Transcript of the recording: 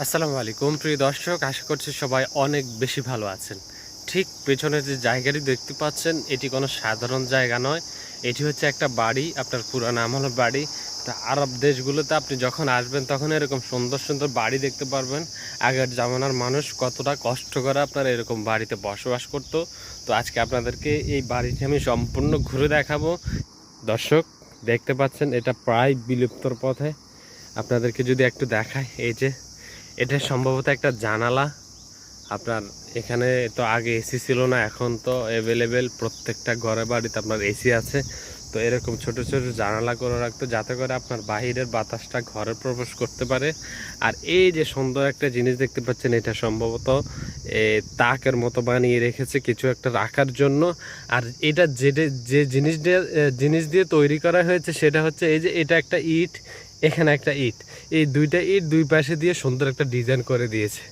আসসালামু আলাইকুম প্রিয় দর্শক, আশা করছি সবাই অনেক বেশি ভালো আছেন। ঠিক পেছনে যে জায়গাটি দেখতে পাচ্ছেন, এটি কোনো সাধারণ জায়গা নয়। এটি হচ্ছে একটা বাড়ি, আপনার পুরানো আমলের বাড়ি। তা আরব দেশগুলোতে আপনি যখন আসবেন তখন এরকম সুন্দর সুন্দর বাড়ি দেখতে পারবেন। আগের জামানার মানুষ কতটা কষ্ট করে আপনার এরকম বাড়িতে বসবাস করতো। তো আজকে আপনাদেরকে এই বাড়িটি আমি সম্পূর্ণ ঘুরে দেখাবো। দর্শক দেখতে পাচ্ছেন, এটা প্রায় বিলুপ্তর পথে। আপনাদেরকে যদি একটু দেখায়, এই যে এটা সম্ভবত একটা জানালা। আপনার এখানে তো আগে এসি ছিল না, এখন তো অ্যাভেলেবেল প্রত্যেকটা ঘরে বাড়িতে আপনার এসি আছে। তো এরকম ছোট ছোট জানালা করে রাখতো, যাতে করে আপনার বাহিরের বাতাসটা ঘরে প্রবেশ করতে পারে। আর এই যে সুন্দর একটা জিনিস দেখতে পাচ্ছেন, এটা সম্ভবত তাকের মতো বানিয়ে রেখেছে কিছু একটা রাখার জন্য। আর এটা যে জিনিস দিয়ে তৈরি করা হয়েছে সেটা হচ্ছে এই যে এটা একটা ইট, এখানে একটা ইট, এই দুইটা ইট দুই পাশে দিয়ে সুন্দর একটা ডিজাইন করে দিয়েছে।